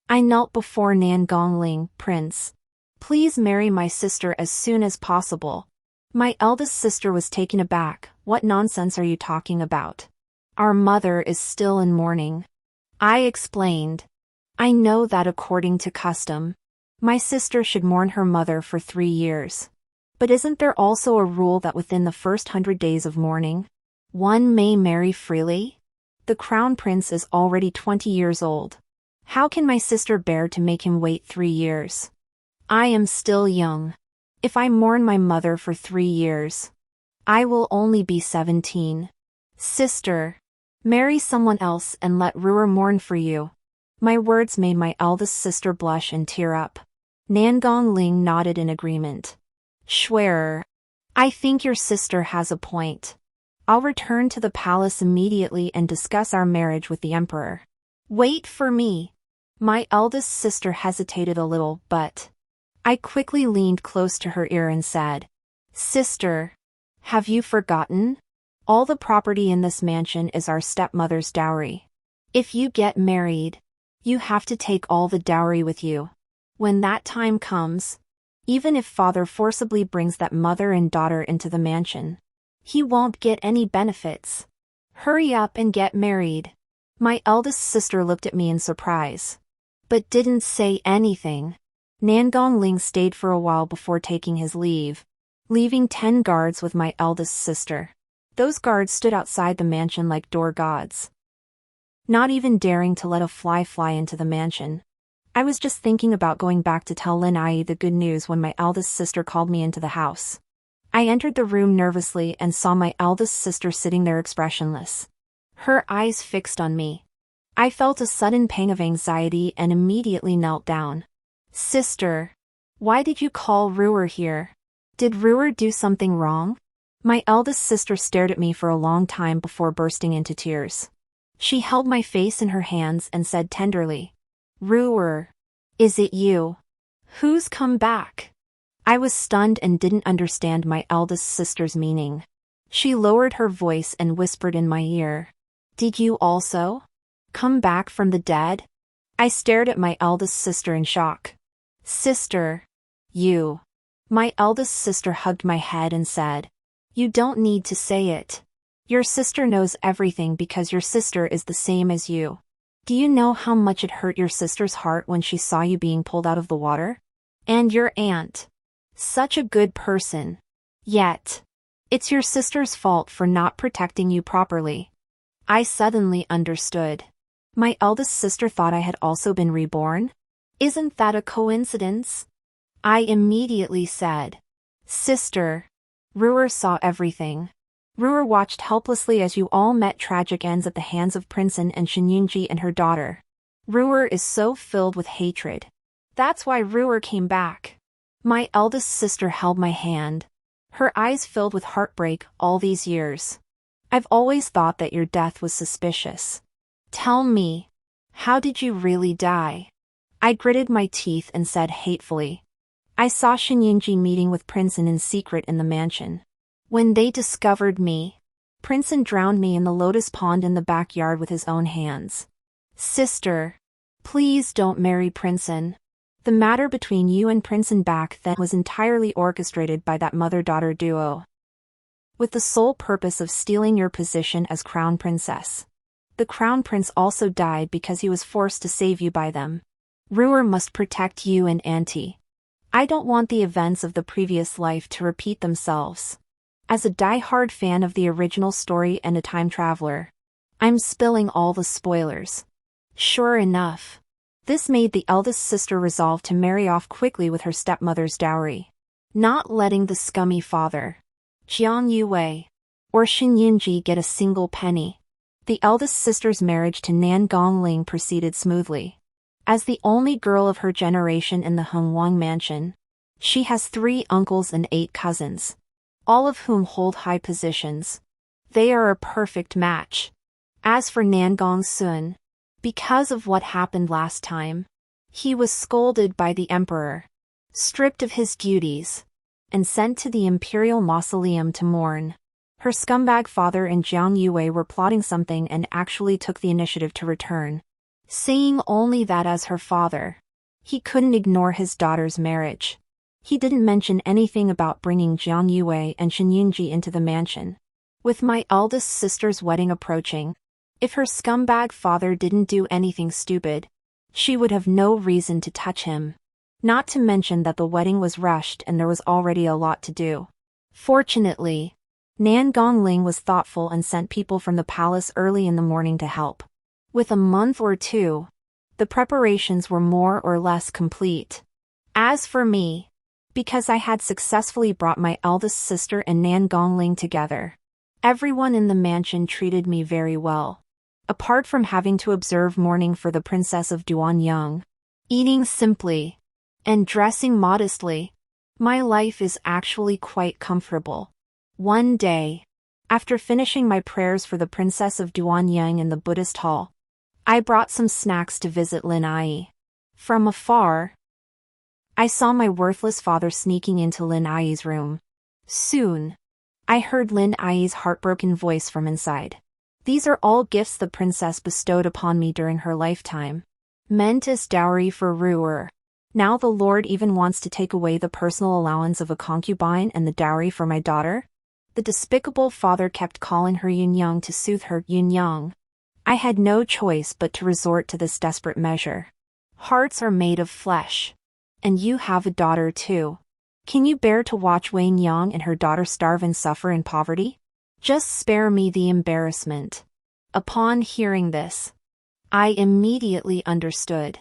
I knelt before Nangongling. Prince, please marry my sister as soon as possible. My eldest sister was taken aback. What nonsense are you talking about? Our mother is still in mourning. I explained. I know that according to custom, my sister should mourn her mother for 3 years. But isn't there also a rule that within the first 100 days of mourning, one may marry freely? The crown prince is already 20 years old. How can my sister bear to make him wait 3 years? I am still young. If I mourn my mother for 3 years, I will only be 17. Sister, marry someone else and let Ruer mourn for you. My words made my eldest sister blush and tear up. Nangongling nodded in agreement. Schwerer, I think your sister has a point. I'll return to the palace immediately and discuss our marriage with the emperor. Wait for me. My eldest sister hesitated a little, but I quickly leaned close to her ear and said, Sister, have you forgotten? All the property in this mansion is our stepmother's dowry. If you get married, you have to take all the dowry with you. When that time comes, even if father forcibly brings that mother and daughter into the mansion, he won't get any benefits. Hurry up and get married. My eldest sister looked at me in surprise, but didn't say anything. Nangongling stayed for a while before taking his leave, leaving 10 guards with my eldest sister. Those guards stood outside the mansion like door gods, not even daring to let a fly fly into the mansion. I was just thinking about going back to tell Lin Ai the good news when my eldest sister called me into the house. I entered the room nervously and saw my eldest sister sitting there expressionless, her eyes fixed on me. I felt a sudden pang of anxiety and immediately knelt down. Sister, why did you call Ruer here? Did Ruer do something wrong? My eldest sister stared at me for a long time before bursting into tears. She held my face in her hands and said tenderly, Ruer, is it you? Who's come back? I was stunned and didn't understand my eldest sister's meaning. She lowered her voice and whispered in my ear, Did you also come back from the dead? I stared at my eldest sister in shock. Sister, you. My eldest sister hugged my head and said, You don't need to say it. Your sister knows everything because your sister is the same as you. Do you know how much it hurt your sister's heart when she saw you being pulled out of the water? And your aunt. Such a good person. Yet, it's your sister's fault for not protecting you properly. I suddenly understood. My eldest sister thought I had also been reborn? Isn't that a coincidence? I immediately said, Sister, Ruer saw everything. Ruer watched helplessly as you all met tragic ends at the hands of Princeton and Shuangwen and her daughter. Ruer is so filled with hatred. That's why Ruer came back. My eldest sister held my hand. Her eyes filled with heartbreak all these years. I've always thought that your death was suspicious. Tell me, how did you really die? I gritted my teeth and said hatefully. I saw Shuangwen meeting with Princeton in secret in the mansion. When they discovered me, Princeton drowned me in the lotus pond in the backyard with his own hands. Sister, please don't marry Princeton. The matter between you and Princeton back then was entirely orchestrated by that mother-daughter duo, with the sole purpose of stealing your position as crown princess. The crown prince also died because he was forced to save you by them. Ruer must protect you and Auntie. I don't want the events of the previous life to repeat themselves. As a die-hard fan of the original story and a time traveler, I'm spilling all the spoilers. Sure enough, this made the eldest sister resolve to marry off quickly with her stepmother's dowry, not letting the scummy father, Jiang or Shuangwen, get a single penny. The eldest sister's marriage to Nan Gongling proceeded smoothly. As the only girl of her generation in the Hongwang mansion, she has 3 uncles and 8 cousins, all of whom hold high positions. They are a perfect match. As for Nan Gongsun, because of what happened last time, he was scolded by the emperor, stripped of his duties, and sent to the imperial mausoleum to mourn. Her scumbag father and Jiang Yue were plotting something and actually took the initiative to return, saying only that as her father, he couldn't ignore his daughter's marriage. He didn't mention anything about bringing Jiang Yue and Shuangwen into the mansion. With my eldest sister's wedding approaching, if her scumbag father didn't do anything stupid, she would have no reason to touch him. Not to mention that the wedding was rushed and there was already a lot to do. Fortunately, Nan Gongling was thoughtful and sent people from the palace early in the morning to help. With a month or two, the preparations were more or less complete. As for me, because I had successfully brought my eldest sister and Nan Gongling together, everyone in the mansion treated me very well. Apart from having to observe mourning for the princess of Duanyang, eating simply, and dressing modestly, my life is actually quite comfortable. One day, after finishing my prayers for the princess of Duanyang in the Buddhist hall, I brought some snacks to visit Lin Ai. From afar, I saw my worthless father sneaking into Lin Ai's room. Soon, I heard Lin Ai's heartbroken voice from inside. These are all gifts the princess bestowed upon me during her lifetime, meant as dowry for Ruer. Now the Lord even wants to take away the personal allowance of a concubine and the dowry for my daughter? The despicable father kept calling her Yunyang to soothe her. Yunyang. I had no choice but to resort to this desperate measure. Hearts are made of flesh. And you have a daughter too. Can you bear to watch Wang Yang and her daughter starve and suffer in poverty? Just spare me the embarrassment. Upon hearing this, I immediately understood.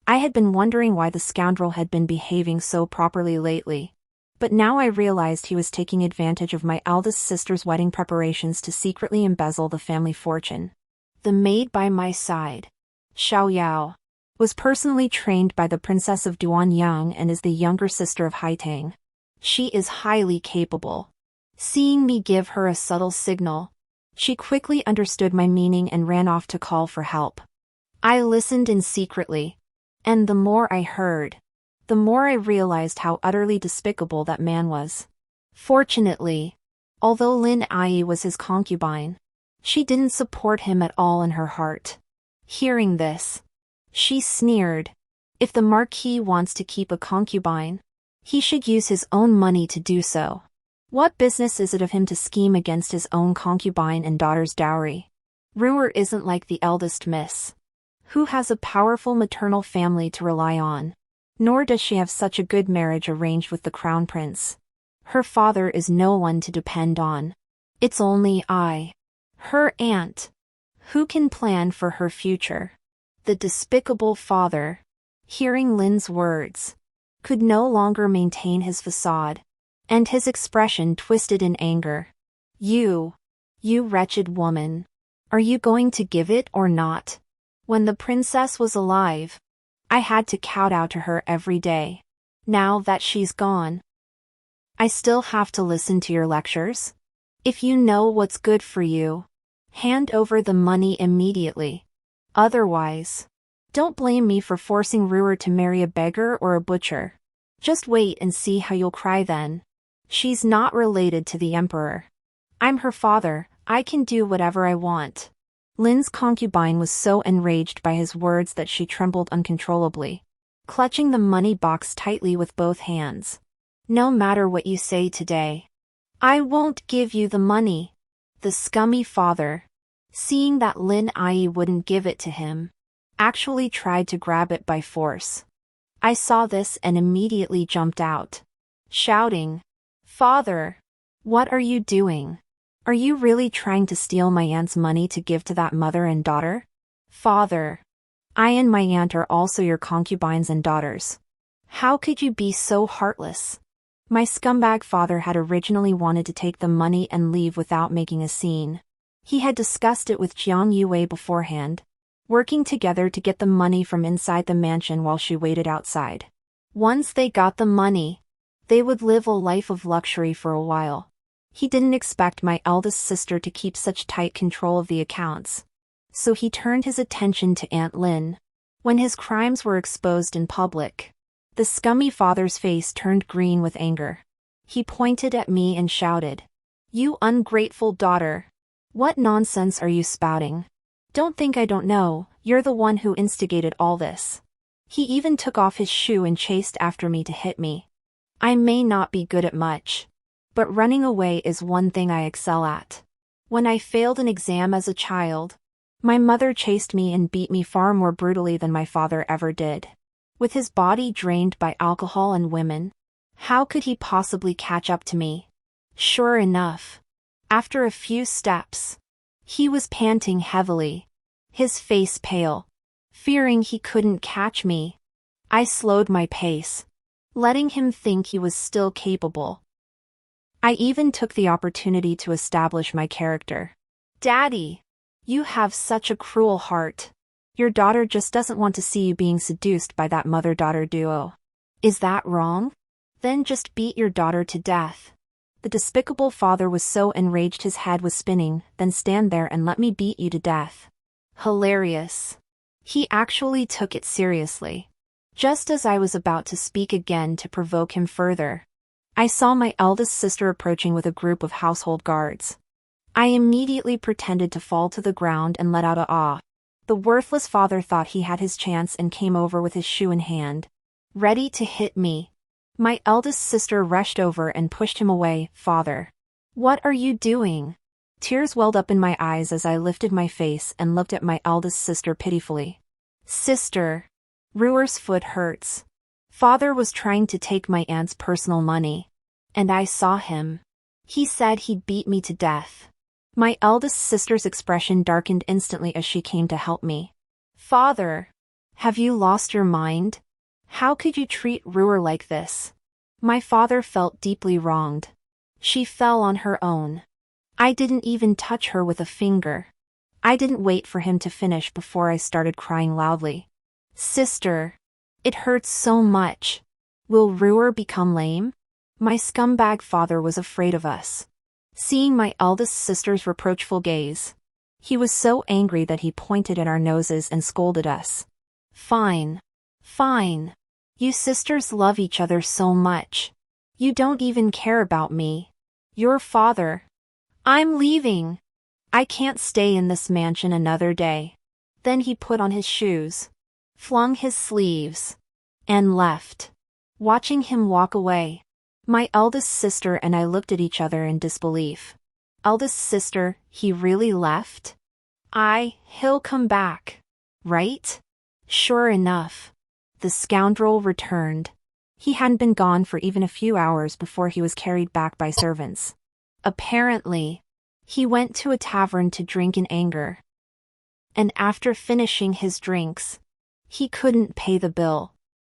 I had been wondering why the scoundrel had been behaving so properly lately. But now I realized he was taking advantage of my eldest sister's wedding preparations to secretly embezzle the family fortune. The maid by my side, Xiao Yao, was personally trained by the Princess of Duanyang and is the younger sister of Haitang. She is highly capable. Seeing me give her a subtle signal, she quickly understood my meaning and ran off to call for help. I listened in secretly, and the more I heard, the more I realized how utterly despicable that man was. Fortunately, although Lin Ai was his concubine, she didn't support him at all in her heart. Hearing this, she sneered. If the Marquis wants to keep a concubine, he should use his own money to do so. What business is it of him to scheme against his own concubine and daughter's dowry? Ruer isn't like the eldest miss, who has a powerful maternal family to rely on. Nor does she have such a good marriage arranged with the crown prince. Her father is no one to depend on. It's only I, her aunt, who can plan for her future. The despicable father, hearing Lin's words, could no longer maintain his facade, and his expression twisted in anger. You wretched woman. Are you going to give it or not? When the princess was alive, I had to kowtow to her every day. Now that she's gone, I still have to listen to your lectures? If you know what's good for you, hand over the money immediately. Otherwise, don't blame me for forcing Ruer to marry a beggar or a butcher. Just wait and see how you'll cry then. She's not related to the emperor. I'm her father, I can do whatever I want. Lin's concubine was so enraged by his words that she trembled uncontrollably, clutching the money box tightly with both hands. No matter what you say today, I won't give you the money. The scummy father, seeing that Lin Ai wouldn't give it to him, actually tried to grab it by force. I saw this and immediately jumped out, shouting, "Father, what are you doing? Are you really trying to steal my aunt's money to give to that mother and daughter? Father, I and my aunt are also your concubines and daughters. How could you be so heartless?" My scumbag father had originally wanted to take the money and leave without making a scene. He had discussed it with Jiang Yue beforehand, working together to get the money from inside the mansion while she waited outside. Once they got the money, they would live a life of luxury for a while. He didn't expect my eldest sister to keep such tight control of the accounts, so he turned his attention to Aunt Lin. When his crimes were exposed in public, the scummy father's face turned green with anger. He pointed at me and shouted, "You ungrateful daughter! What nonsense are you spouting? Don't think I don't know, you're the one who instigated all this." He even took off his shoe and chased after me to hit me. I may not be good at much, but running away is one thing I excel at. When I failed an exam as a child, my mother chased me and beat me far more brutally than my father ever did. With his body drained by alcohol and women, how could he possibly catch up to me? Sure enough, after a few steps, he was panting heavily, his face pale. Fearing he couldn't catch me, I slowed my pace, letting him think he was still capable. I even took the opportunity to establish my character. "Daddy, you have such a cruel heart. Your daughter just doesn't want to see you being seduced by that mother-daughter duo. Is that wrong? Then just beat your daughter to death." The despicable father was so enraged his head was spinning. "Then stand there and let me beat you to death." Hilarious. He actually took it seriously. Just as I was about to speak again to provoke him further, I saw my eldest sister approaching with a group of household guards. I immediately pretended to fall to the ground and let out a "ah." The worthless father thought he had his chance and came over with his shoe in hand, ready to hit me. My eldest sister rushed over and pushed him away. "Father, what are you doing?" Tears welled up in my eyes as I lifted my face and looked at my eldest sister pitifully. "Sister, Ruer's foot hurts. Father was trying to take my aunt's personal money, and I saw him. He said he'd beat me to death." My eldest sister's expression darkened instantly as she came to help me. "Father, have you lost your mind? How could you treat Ruer like this?" My father felt deeply wronged. She fell on her own. I didn't even touch her with a finger. I didn't wait for him to finish before I started crying loudly. "Sister, it hurts so much. Will Ruer become lame?" My scumbag father was afraid of us. Seeing my eldest sister's reproachful gaze, he was so angry that he pointed at our noses and scolded us. "Fine. Fine. You sisters love each other so much. You don't even care about me. Your father. I'm leaving. I can't stay in this mansion another day." Then he put on his shoes, flung his sleeves, and left. Watching him walk away, my eldest sister and I looked at each other in disbelief. "Eldest sister, he really left? He'll come back, right?" Sure enough, the scoundrel returned. He hadn't been gone for even a few hours before he was carried back by servants. Apparently, he went to a tavern to drink in anger. And after finishing his drinks, he couldn't pay the bill.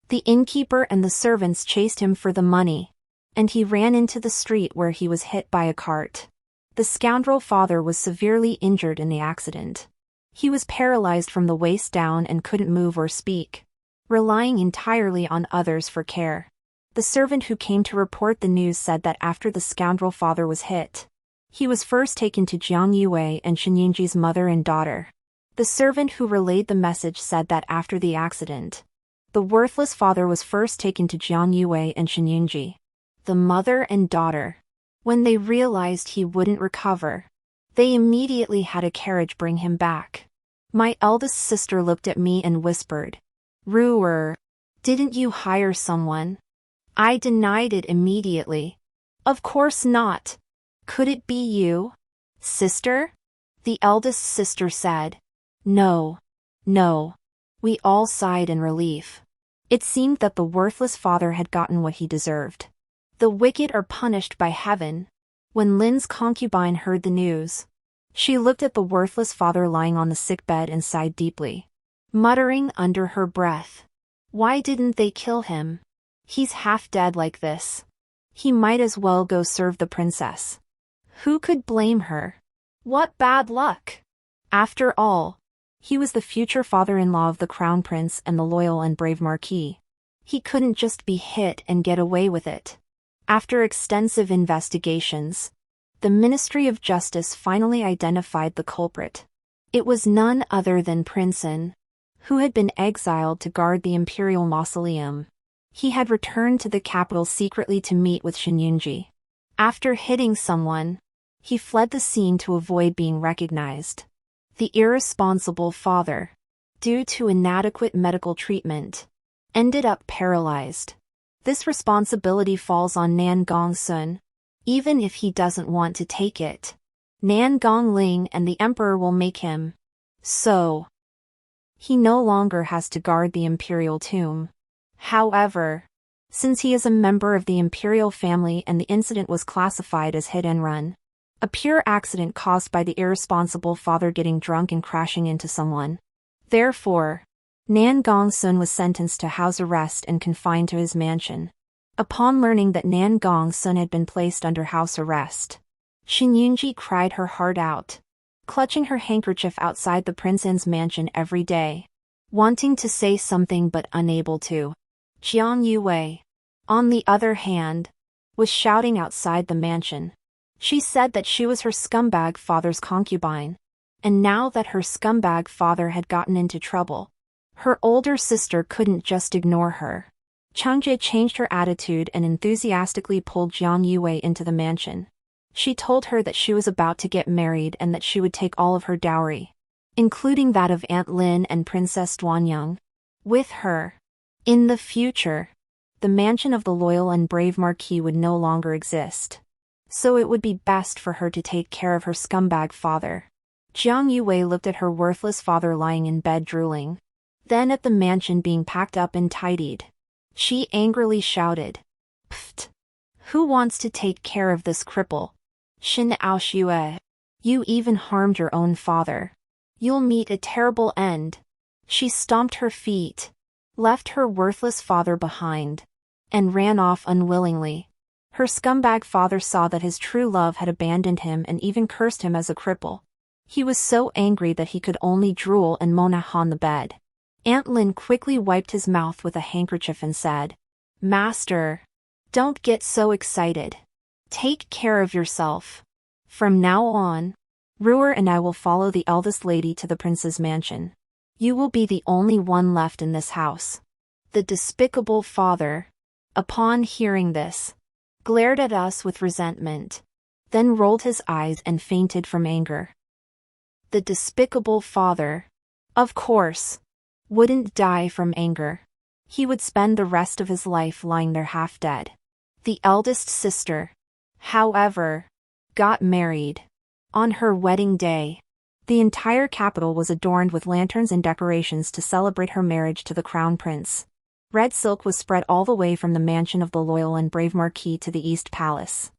The innkeeper and the servants chased him for the money, and he ran into the street where he was hit by a cart. The scoundrel father was severely injured in the accident. He was paralyzed from the waist down and couldn't move or speak, relying entirely on others for care. The servant who came to report the news said that after the scoundrel father was hit, he was first taken to Jiang Yue and Shenyingji's mother and daughter. The servant who relayed the message said that after the accident, the worthless father was first taken to Jiang Yue and Shenyingji, the mother and daughter. When they realized he wouldn't recover, they immediately had a carriage bring him back. My eldest sister looked at me and whispered, "Ruer, didn't you hire someone?" I denied it immediately. "Of course not. Could it be you, sister?" The eldest sister said. No. We all sighed in relief. It seemed that the worthless father had gotten what he deserved. The wicked are punished by heaven. When Lin's concubine heard the news, she looked at the worthless father lying on the sickbed and sighed deeply, muttering under her breath, "Why didn't they kill him? He's half dead like this. He might as well go serve the princess." Who could blame her? What bad luck! After all, he was the future father-in-law of the crown prince and the loyal and brave marquis. He couldn't just be hit and get away with it. After extensive investigations, the Ministry of Justice finally identified the culprit. It was none other than Prince An, who had been exiled to guard the imperial mausoleum. He had returned to the capital secretly to meet with Shenyingji. After hitting someone, he fled the scene to avoid being recognized. The irresponsible father, due to inadequate medical treatment, ended up paralyzed. This responsibility falls on Nan Gongsun, even if he doesn't want to take it. Nan Gongling and the emperor will make him. So, he no longer has to guard the imperial tomb. However, since he is a member of the imperial family and the incident was classified as hit and run, a pure accident caused by the irresponsible father getting drunk and crashing into someone. Therefore, Nan Gongsun was sentenced to house arrest and confined to his mansion. Upon learning that Nan Gongsun had been placed under house arrest, Shenyingji cried her heart out, clutching her handkerchief outside the Prince An's mansion every day, wanting to say something but unable to. Jiang Yue, on the other hand, was shouting outside the mansion. She said that she was her scumbag father's concubine, and now that her scumbag father had gotten into trouble, her older sister couldn't just ignore her. Changjie changed her attitude and enthusiastically pulled Jiang Yue into the mansion. She told her that she was about to get married and that she would take all of her dowry, including that of Aunt Lin and Princess Duanyang, with her. In the future, the mansion of the loyal and brave marquis would no longer exist, so it would be best for her to take care of her scumbag father. Jiang Yue looked at her worthless father lying in bed drooling, then at the mansion being packed up and tidied. She angrily shouted, "Pfft! Who wants to take care of this cripple? Shin Aoshue, you even harmed your own father. You'll meet a terrible end." She stomped her feet, left her worthless father behind, and ran off unwillingly. Her scumbag father saw that his true love had abandoned him and even cursed him as a cripple. He was so angry that he could only drool and moan on the bed. Aunt Lin quickly wiped his mouth with a handkerchief and said, "Master, don't get so excited. Take care of yourself. From now on, Ruer and I will follow the eldest lady to the prince's mansion. You will be the only one left in this house." The despicable father, upon hearing this, glared at us with resentment, then rolled his eyes and fainted from anger. The despicable father, of course, wouldn't die from anger. He would spend the rest of his life lying there half dead. The eldest sister, however, got married. On her wedding day, the entire capital was adorned with lanterns and decorations to celebrate her marriage to the crown prince. Red silk was spread all the way from the mansion of the loyal and brave marquis to the East Palace.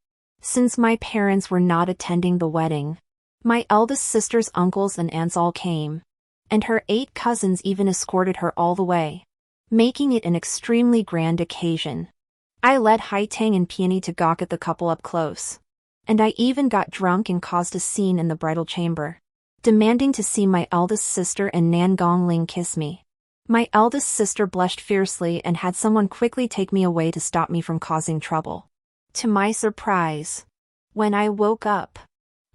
Since my parents were not attending the wedding, my eldest sister's uncles and aunts all came, and her 8 cousins even escorted her all the way, making it an extremely grand occasion. I led Haitang and Peony to gawk at the couple up close. And I even got drunk and caused a scene in the bridal chamber, demanding to see my eldest sister and Nan Gongling kiss me. My eldest sister blushed fiercely and had someone quickly take me away to stop me from causing trouble. To my surprise, when I woke up,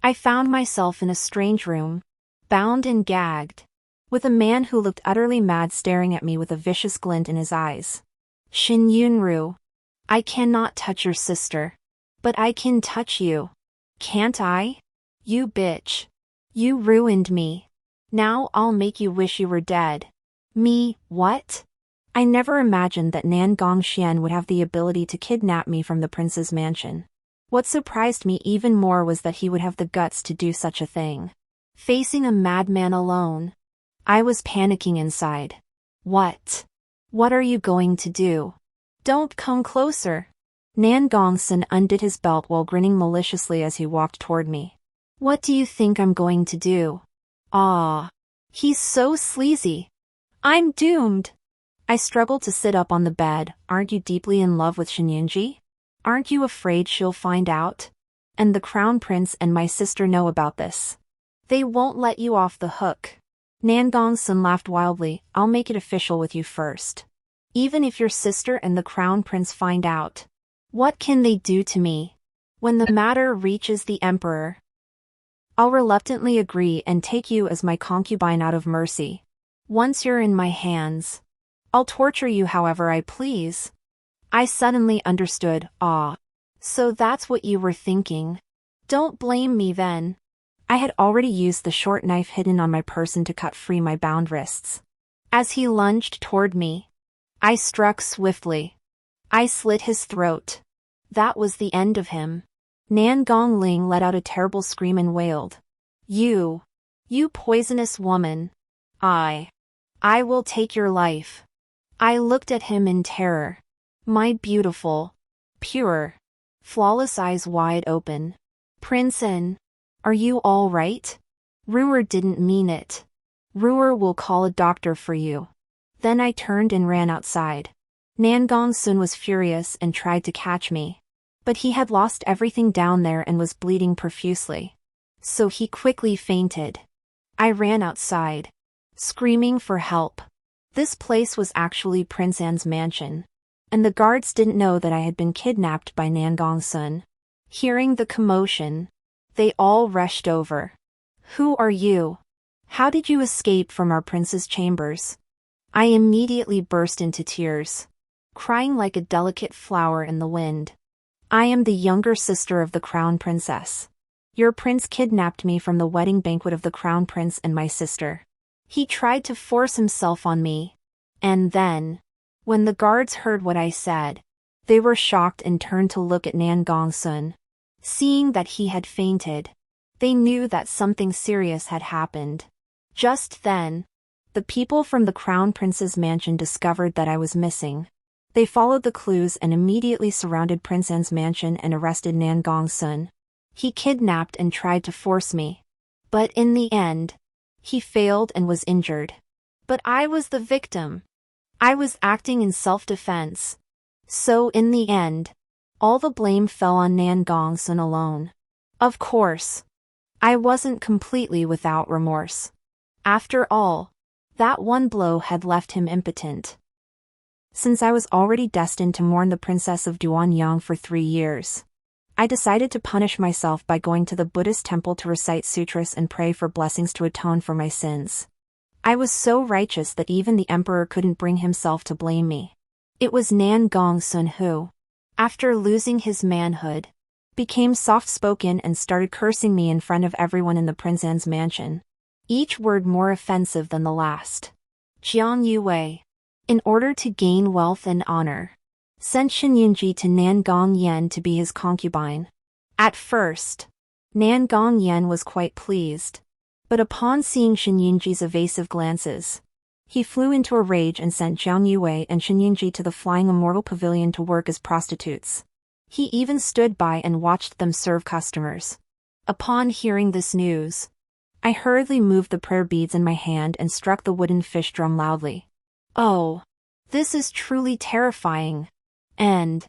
I found myself in a strange room, bound and gagged, with a man who looked utterly mad staring at me with a vicious glint in his eyes. Shin Yunru, I cannot touch your sister. But I can touch you. Can't I? You bitch. You ruined me. Now I'll make you wish you were dead. Me, what? I never imagined that Nan Gongxian would have the ability to kidnap me from the prince's mansion. What surprised me even more was that he would have the guts to do such a thing. Facing a madman alone, I was panicking inside. What? What are you going to do? Don't come closer. Nan Gongsun undid his belt while grinning maliciously as he walked toward me. What do you think I'm going to do? Ah, he's so sleazy. I'm doomed. I struggled to sit up on the bed. Aren't you deeply in love with Shinyunji? Aren't you afraid she'll find out? And the crown prince and my sister know about this. They won't let you off the hook. Nan Gongsun laughed wildly. I'll make it official with you first. Even if your sister and the crown prince find out, what can they do to me? When the matter reaches the emperor, I'll reluctantly agree and take you as my concubine out of mercy. Once you're in my hands, I'll torture you however I please. I suddenly understood. Ah, so that's what you were thinking. Don't blame me then. I had already used the short knife hidden on my person to cut free my bound wrists. As he lunged toward me, I struck swiftly. I slit his throat. That was the end of him. Nan Gongling let out a terrible scream and wailed. You poisonous woman. I will take your life. I looked at him in terror. My beautiful, pure, flawless eyes wide open. Prince N, are you all right? Ruer didn't mean it. Ruer will call a doctor for you. Then I turned and ran outside. Nan Gongsun was furious and tried to catch me. But he had lost everything down there and was bleeding profusely. So he quickly fainted. I ran outside, screaming for help. This place was actually Prince An's mansion, and the guards didn't know that I had been kidnapped by Nan Gongsun. Hearing the commotion, they all rushed over. Who are you? How did you escape from our prince's chambers? I immediately burst into tears, crying like a delicate flower in the wind. I am the younger sister of the crown princess. Your prince kidnapped me from the wedding banquet of the crown prince and my sister. He tried to force himself on me. And then, when the guards heard what I said, they were shocked and turned to look at Nan Gongsun. Seeing that he had fainted, they knew that something serious had happened. Just then, the people from the crown prince's mansion discovered that I was missing. They followed the clues and immediately surrounded Prince An's mansion and arrested Nan Gongsun. He kidnapped and tried to force me. But in the end, he failed and was injured. But I was the victim. I was acting in self-defense. So in the end, all the blame fell on Nan Gongsun alone. Of course, I wasn't completely without remorse. After all, that one blow had left him impotent. Since I was already destined to mourn the princess of Duanyang for 3 years, I decided to punish myself by going to the Buddhist temple to recite sutras and pray for blessings to atone for my sins. I was so righteous that even the emperor couldn't bring himself to blame me. It was Nan Gongsun who, after losing his manhood, became soft-spoken and started cursing me in front of everyone in the Prince An's mansion, each word more offensive than the last. Jiang Yue, in order to gain wealth and honor, sent Shinyunji to Nan Gongyen to be his concubine. At first, Nan Gongyen was quite pleased, but upon seeing Shinyunji's evasive glances, he flew into a rage and sent Jiang Yue and Shinyunji to the Flying Immortal Pavilion to work as prostitutes. He even stood by and watched them serve customers. Upon hearing this news, I hurriedly moved the prayer beads in my hand and struck the wooden fish drum loudly. Oh, this is truly terrifying. And